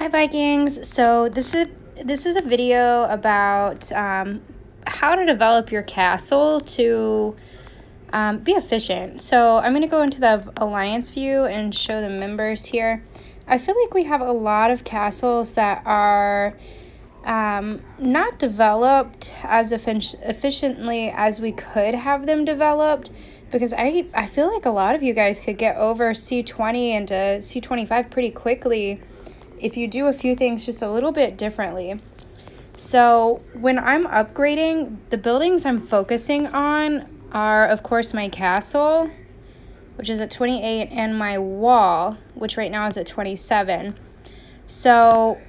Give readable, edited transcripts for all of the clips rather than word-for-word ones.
Hi Vikings. So this is a video about how to develop your castle to be efficient. So I'm going to go into the alliance view and show the members here. I feel like we have a lot of castles that are not developed as efficiently as we could have them developed, because I feel like a lot of you guys could get over C20 into C25 pretty quickly if you do a few things just a little bit differently. So when I'm upgrading, the buildings I'm focusing on are, of course, my castle, which is at 28, and my wall, which right now is at 27. So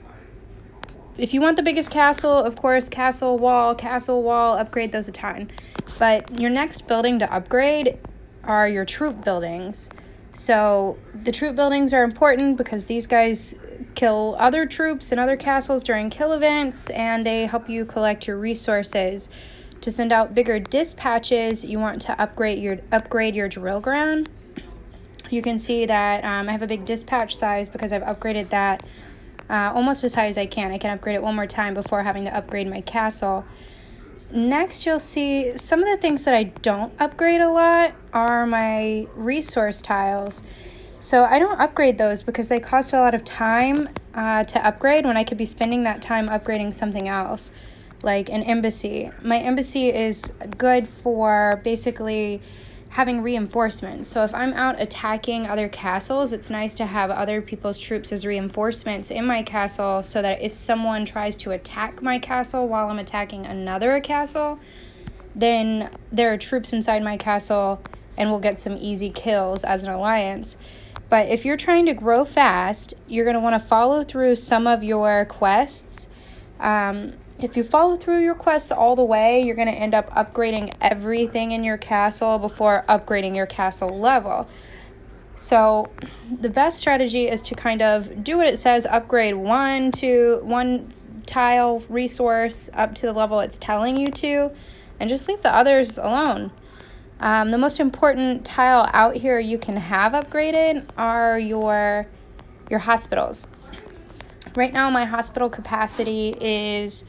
if you want the biggest castle, of course, castle, wall, upgrade those a ton. But your next building to upgrade are your troop buildings. So the troop buildings are important because these guys kill other troops and other castles during kill events, and they help you collect your resources. To send out bigger dispatches, you want to upgrade your drill ground. You can see that I have a big dispatch size because I've upgraded that almost as high as I can. I can upgrade it one more time before having to upgrade my castle. Next, you'll see some of the things that I don't upgrade a lot are my resource tiles. So I don't upgrade those because they cost a lot of time to upgrade when I could be spending that time upgrading something else, like an embassy. My embassy is good for basically having reinforcements. So if I'm out attacking other castles, it's nice to have other people's troops as reinforcements in my castle, so that if someone tries to attack my castle while I'm attacking another castle, then there are troops inside my castle and we'll get some easy kills as an alliance. But if you're trying to grow fast, you're going to want to follow through some of your quests. If you follow through your quests all the way, you're going to end up upgrading everything in your castle before upgrading your castle level. So the best strategy is to kind of do what it says, upgrade one tile resource up to the level it's telling you to, and just leave the others alone. The most important tile out here you can have upgraded are your hospitals. Right now my hospital capacity is,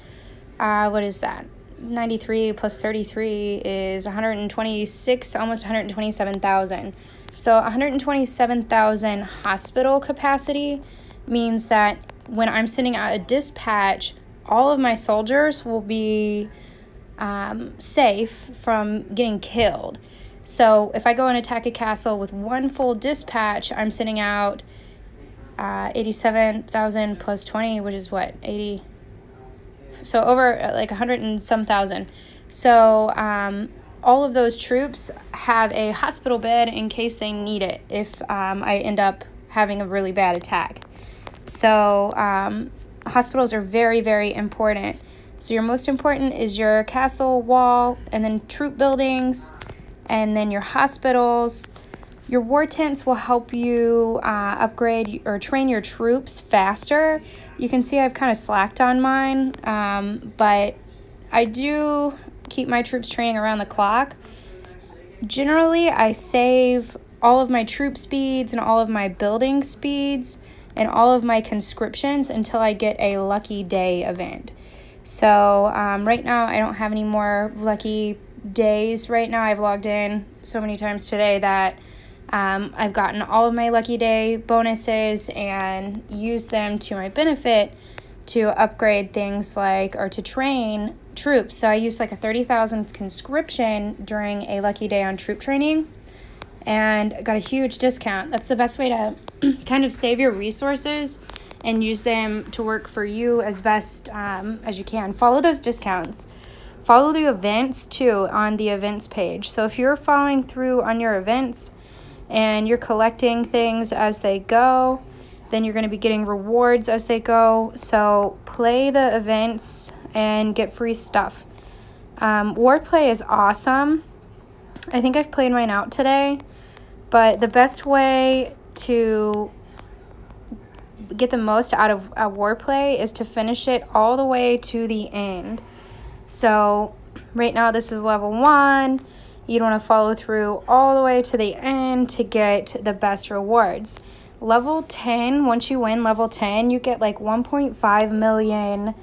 what is that? 93 plus 33 is 126, almost 127,000. So 127,000 hospital capacity means that when I'm sending out a dispatch, all of my soldiers will be safe from getting killed. So if I go and attack a castle with one full dispatch, I'm sending out 87,000 plus 20, which is what, 80? So over like 100 and some thousand. So all of those troops have a hospital bed in case they need it if I end up having a really bad attack. So hospitals are very, very important. So your most important is your castle, wall, and then troop buildings, and then your hospitals. Your war tents will help you upgrade or train your troops faster. You can see I've kind of slacked on mine, but I do keep my troops training around the clock. Generally, I save all of my troop speeds and all of my building speeds and all of my conscriptions until I get a lucky day event. So right now I don't have any more lucky days right now. I've logged in so many times today that I've gotten all of my lucky day bonuses and used them to my benefit to upgrade things like, or to train troops. So I used like a 30,000 conscription during a lucky day on troop training and got a huge discount. That's the best way to kind of save your resources and use them to work for you as best as you can. Follow those discounts. Follow the events too on the events page. So if you're following through on your events and you're collecting things as they go, then you're going to be getting rewards as they go. So play the events and get free stuff. Warplay is awesome. I think I've played mine out today, but the best way to get the most out of a warplay is to finish it all the way to the end. So right now this is level 1. You'd want to follow through all the way to the end to get the best rewards. level 10, once you win level 10, you get like 1.5 million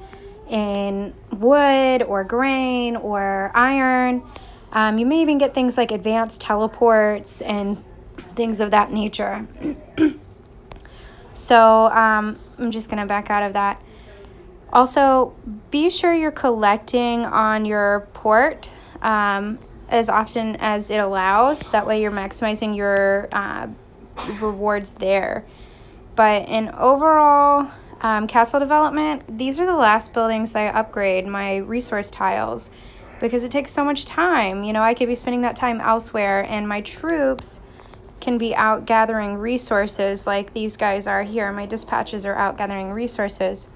in wood or grain or iron. You may even get things like advanced teleports and things of that nature. So I'm just going to back out of that. Also, be sure you're collecting on your port as often as it allows. That way you're maximizing your rewards there. But in overall castle development, these are the last buildings I upgrade, my resource tiles, because it takes so much time. You know, I could be spending that time elsewhere, and my troops can be out gathering resources like these guys are here. My dispatches are out gathering resources.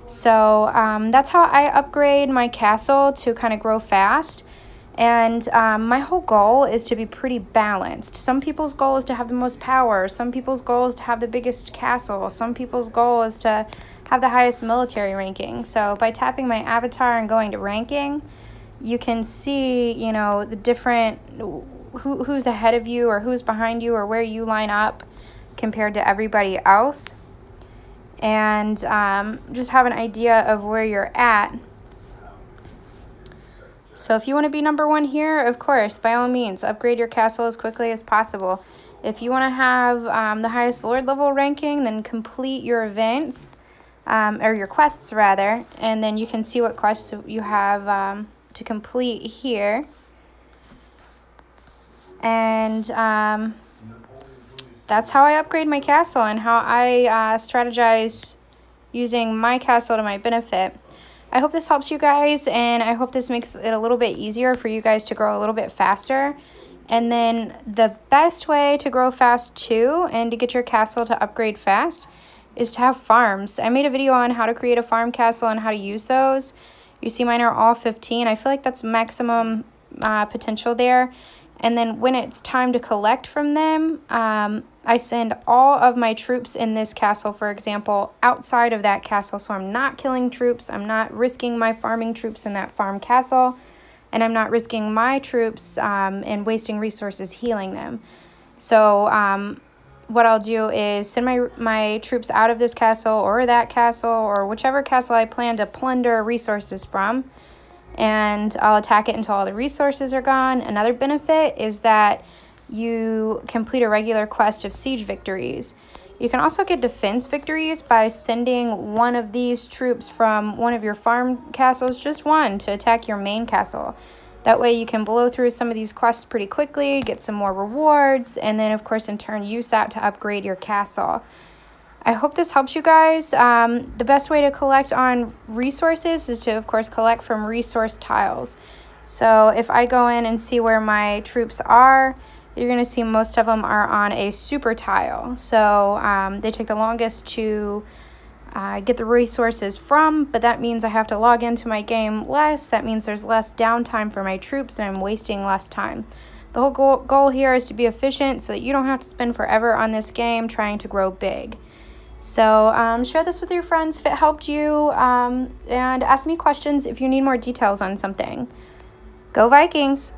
So that's how I upgrade my castle to kind of grow fast. And my whole goal is to be pretty balanced. Some people's goal is to have the most power. Some people's goal is to have the biggest castle. Some people's goal is to have the highest military ranking. So by tapping my avatar and going to ranking, you can see, you know, the different, who's ahead of you or who's behind you or where you line up compared to everybody else. And just have an idea of where you're at. So if you want to be number one here, of course, by all means, upgrade your castle as quickly as possible. If you want to have the highest Lord level ranking, then complete your events, or your quests rather, and then you can see what quests you have to complete here. And that's how I upgrade my castle and how I strategize using my castle to my benefit. I hope this helps you guys, and I hope this makes it a little bit easier for you guys to grow a little bit faster. And then the best way to grow fast too, and to get your castle to upgrade fast, is to have farms. I made a video on how to create a farm castle and how to use those. You see mine are all 15. I feel like that's maximum potential there. And then when it's time to collect from them, I send all of my troops in this castle, for example, outside of that castle. So I'm not killing troops. I'm not risking my farming troops in that farm castle. And I'm not risking my troops and wasting resources healing them. So what I'll do is send my troops out of this castle or that castle or whichever castle I plan to plunder resources from. And I'll attack it until all the resources are gone. Another benefit is that you complete a regular quest of siege victories. You can also get defense victories by sending one of these troops from one of your farm castles, just one, to attack your main castle. That way you can blow through some of these quests pretty quickly, get some more rewards, and then of course in turn use that to upgrade your castle. I hope this helps you guys. The best way to collect on resources is to, of course, collect from resource tiles. So if I go in and see where my troops are, you're going to see most of them are on a super tile. So they take the longest to get the resources from, but that means I have to log into my game less. That means there's less downtime for my troops and I'm wasting less time. The whole goal here is to be efficient so that you don't have to spend forever on this game trying to grow big. So share this with your friends if it helped you, and ask me questions if you need more details on something. Go Vikings!